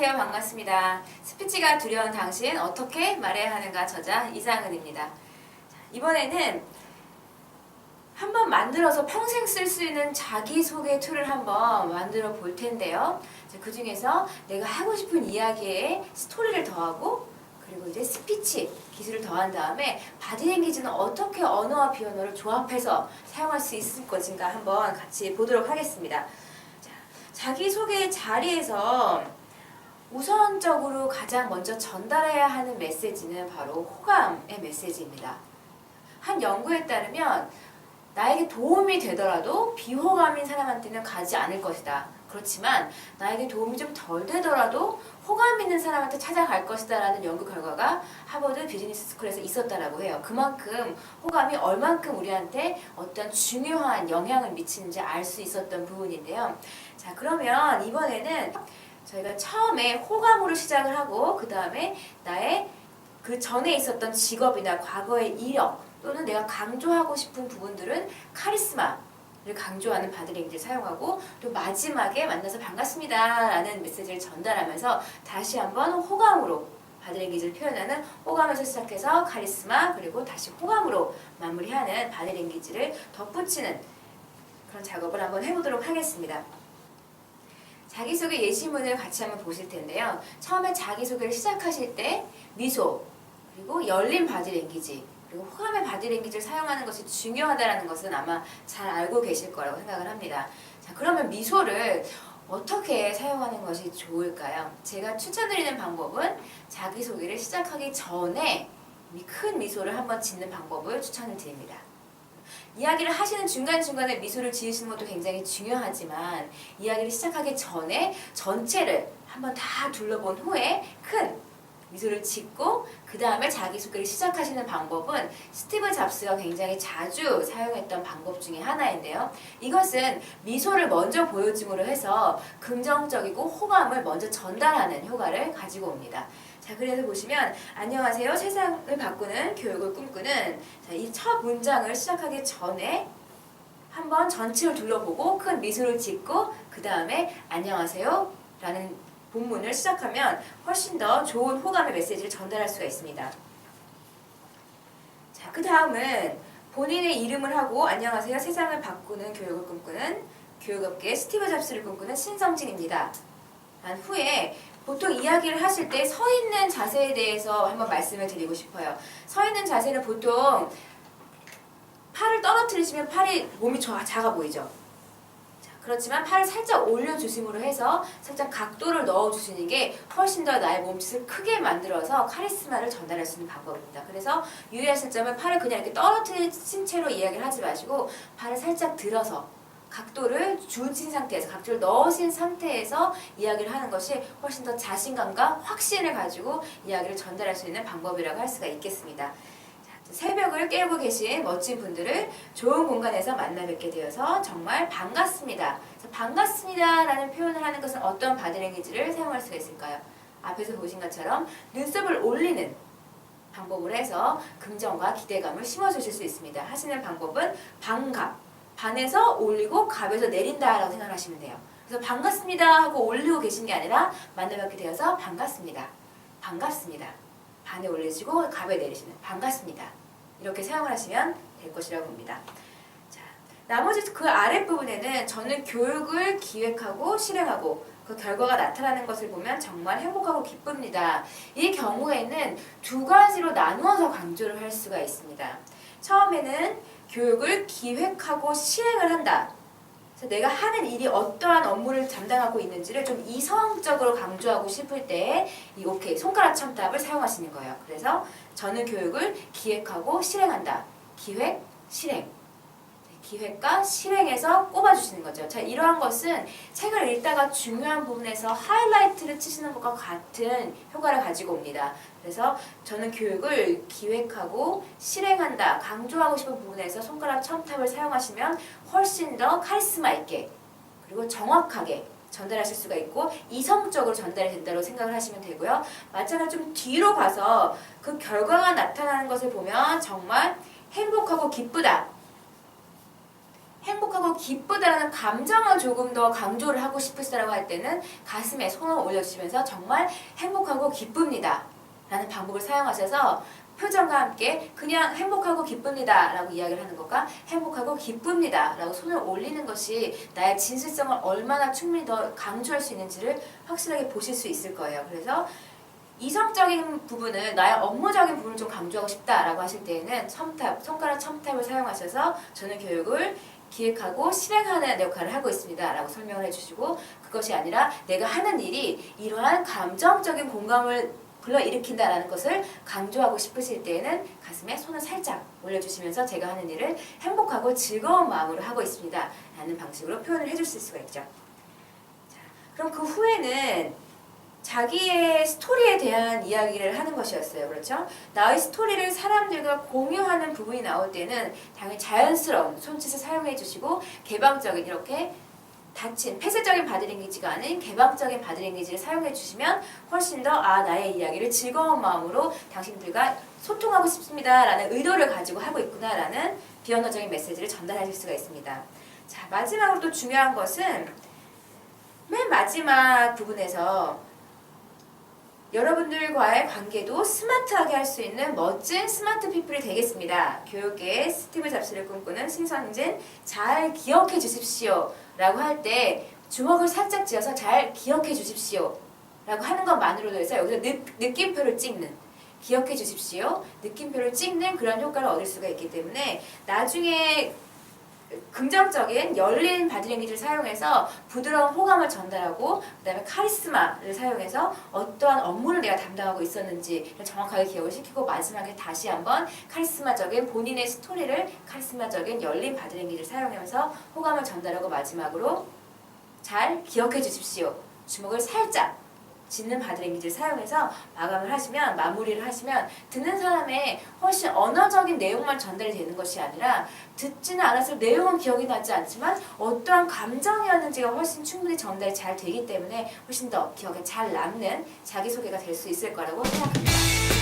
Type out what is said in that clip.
안녕하세요. 반갑습니다. 스피치가 두려운 당신 어떻게 말해야 하는가 저자 이상은입니다. 이번에는 한번 만들어서 평생 쓸 수 있는 자기소개 툴을 한번 만들어 볼 텐데요. 그 중에서 내가 하고 싶은 이야기에 스토리를 더하고 그리고 이제 스피치 기술을 더한 다음에 바디랭귀지는 어떻게 언어와 비언어를 조합해서 사용할 수 있을 것인가 한번 같이 보도록 하겠습니다. 자기소개 자리에서 우선적으로 가장 먼저 전달해야 하는 메시지는 바로 호감의 메시지입니다. 한 연구에 따르면 나에게 도움이 되더라도 비호감인 사람한테는 가지 않을 것이다. 그렇지만 나에게 도움이 좀 덜 되더라도 호감 있는 사람한테 찾아갈 것이다 라는 연구 결과가 하버드 비즈니스 스쿨에서 있었다라고 해요. 그만큼 호감이 얼만큼 우리한테 어떤 중요한 영향을 미치는지 알 수 있었던 부분인데요. 자, 그러면 이번에는 저희가 처음에 호감으로 시작을 하고 그 다음에 나의 그 전에 있었던 직업이나 과거의 이력 또는 내가 강조하고 싶은 부분들은 카리스마를 강조하는 바디랭귀지를 사용하고 또 마지막에 만나서 반갑습니다 라는 메시지를 전달하면서 다시 한번 호감으로 바디랭귀지를 표현하는 호감에서 시작해서 카리스마 그리고 다시 호감으로 마무리하는 바디랭귀지를 덧붙이는 그런 작업을 한번 해보도록 하겠습니다. 자기소개 예시문을 같이 한번 보실 텐데요. 처음에 자기소개를 시작하실 때 미소, 그리고 열린 바디랭귀지, 그리고 호감의 바디랭귀지를 사용하는 것이 중요하다는 것은 아마 잘 알고 계실 거라고 생각을 합니다. 자, 그러면 미소를 어떻게 사용하는 것이 좋을까요? 제가 추천드리는 방법은 자기소개를 시작하기 전에 큰 미소를 한번 짓는 방법을 추천을 드립니다. 이야기를 하시는 중간중간에 미소를 지으시는 것도 굉장히 중요하지만 이야기를 시작하기 전에 전체를 한번 다 둘러본 후에 큰 미소를 짓고 그 다음에 자기소개를 시작하시는 방법은 스티브 잡스가 굉장히 자주 사용했던 방법 중에 하나인데요. 이것은 미소를 먼저 보여줌으로 해서 긍정적이고 호감을 먼저 전달하는 효과를 가지고 옵니다. 자, 그래서 보시면 안녕하세요. 세상을 바꾸는 교육을 꿈꾸는 이 첫 문장을 시작하기 전에 한번 전체를 둘러보고 큰 미소를 짓고 그 다음에 안녕하세요 라는 본문을 시작하면 훨씬 더 좋은 호감의 메시지를 전달할 수가 있습니다. 자, 그 다음은 본인의 이름을 하고 안녕하세요. 세상을 바꾸는 교육을 꿈꾸는 교육업계의 스티브 잡스를 꿈꾸는 신성진입니다. 한 후에 보통 이야기를 하실 때 서 있는 자세에 대해서 한번 말씀을 드리고 싶어요. 서 있는 자세는 보통 팔을 떨어뜨리시면 몸이 작아 보이죠. 자, 그렇지만 팔을 살짝 올려주심으로 해서 살짝 각도를 넣어주시는 게 훨씬 더 나의 몸짓을 크게 만들어서 카리스마를 전달할 수 있는 방법입니다. 그래서 유의하실 점은 팔을 그냥 이렇게 떨어뜨린 채로 이야기를 하지 마시고 팔을 살짝 들어서 각도를 주신 상태에서 각도를 넣으신 상태에서 이야기를 하는 것이 훨씬 더 자신감과 확신을 가지고 이야기를 전달할 수 있는 방법이라고 할 수가 있겠습니다. 자, 새벽을 깨우고 계신 멋진 분들을 좋은 공간에서 만나 뵙게 되어서 정말 반갑습니다. 반갑습니다 라는 표현을 하는 것은 어떤 바디랭귀지를 사용할 수가 있을까요? 앞에서 보신 것처럼 눈썹을 올리는 방법으로 해서 긍정과 기대감을 심어주실 수 있습니다. 하시는 방법은 반에서 올리고 갑에서 내린다 라고 생각하시면 돼요. 그래서 반갑습니다 하고 올리고 계신 게 아니라 만나뵙게 되어서 반갑습니다. 반갑습니다. 반에 올리시고 갑에 내리시는 반갑습니다. 이렇게 사용을 하시면 될 것이라고 봅니다. 자, 나머지 그 아랫부분에는 저는 교육을 기획하고 실행하고 그 결과가 나타나는 것을 보면 정말 행복하고 기쁩니다. 이 경우에는 두 가지로 나누어서 강조를 할 수가 있습니다. 처음에는 교육을 기획하고 실행을 한다. 그래서 내가 하는 일이 어떠한 업무를 담당하고 있는지를 좀 이성적으로 강조하고 싶을 때 이 오케이 손가락 첨답을 사용하시는 거예요. 그래서 저는 교육을 기획하고 실행한다. 기획, 실행. 기획과 실행에서 꼽아주시는 거죠. 자, 이러한 것은 책을 읽다가 중요한 부분에서 하이라이트를 치시는 것과 같은 효과를 가지고 옵니다. 그래서 저는 교육을 기획하고 실행한다. 강조하고 싶은 부분에서 손가락 첨탑을 사용하시면 훨씬 더 카리스마 있게 그리고 정확하게 전달하실 수가 있고 이성적으로 전달이 된다고 생각을 하시면 되고요. 마찬가지로 좀 뒤로 가서 그 결과가 나타나는 것을 보면 정말 행복하고 기쁘다. 행복하고 기쁘다라는 감정을 조금 더 강조를 하고 싶으시다고 할 때는 가슴에 손을 올려주시면서 정말 행복하고 기쁩니다 라는 방법을 사용하셔서 표정과 함께 그냥 행복하고 기쁩니다 라고 이야기를 하는 것과 행복하고 기쁩니다 라고 손을 올리는 것이 나의 진실성을 얼마나 충분히 더 강조할 수 있는지를 확실하게 보실 수 있을 거예요. 그래서 이성적인 부분을, 나의 업무적인 부분을 좀 강조하고 싶다라고 하실 때에는 첨탑, 손가락 첨탑을 사용하셔서 저는 교육을 기획하고 실행하는 역할을 하고 있습니다 라고 설명을 해주시고, 그것이 아니라 내가 하는 일이 이러한 감정적인 공감을 불러일으킨다라는 것을 강조하고 싶으실 때에는 가슴에 손을 살짝 올려주시면서 제가 하는 일을 행복하고 즐거운 마음으로 하고 있습니다 라는 방식으로 표현을 해주실 수가 있죠. 자, 그럼 그 후에는 자기의 스토리에 대한 이야기를 하는 것이었어요. 그렇죠? 나의 스토리를 사람들과 공유하는 부분이 나올 때는 당연히 자연스러운 손짓을 사용해 주시고, 개방적인 이렇게 닫힌 폐쇄적인 바디랭귀지가 아닌 개방적인 바디랭귀지를 사용해 주시면 훨씬 더 나의 이야기를 즐거운 마음으로 당신들과 소통하고 싶습니다 라는 의도를 가지고 하고 있구나 라는 비언어적인 메시지를 전달하실 수가 있습니다. 자, 마지막으로 또 중요한 것은 맨 마지막 부분에서 여러분들과의 관계도 스마트하게 할 수 있는 멋진 스마트 피플이 되겠습니다. 교육계의 스티브 잡스를 꿈꾸는 신선진, 잘 기억해 주십시오 라고 할 때 주먹을 살짝 쥐어서 잘 기억해 주십시오 라고 하는 것만으로도 해서 여기서 느낌표를 찍는, 기억해 주십시오, 느낌표를 찍는 그런 효과를 얻을 수가 있기 때문에 나중에 긍정적인 열린 바디랭귀지를 사용해서 부드러운 호감을 전달하고, 그 다음에 카리스마를 사용해서 어떠한 업무를 내가 담당하고 있었는지 정확하게 기억을 시키고, 마지막에 다시 한번 카리스마적인 본인의 스토리를 카리스마적인 열린 바디랭귀지를 사용하면서 호감을 전달하고, 마지막으로 잘 기억해 주십시오, 주먹을 살짝 짚는 바디랭귀지를 사용해서 마감을 하시면, 마무리를 하시면 듣는 사람의 훨씬 언어적인 내용만 전달이 되는 것이 아니라 듣지는 않아서 내용은 기억이 나지 않지만 어떠한 감정이었는지가 훨씬 충분히 전달이 잘 되기 때문에 훨씬 더 기억에 잘 남는 자기소개가 될 수 있을 거라고 생각합니다.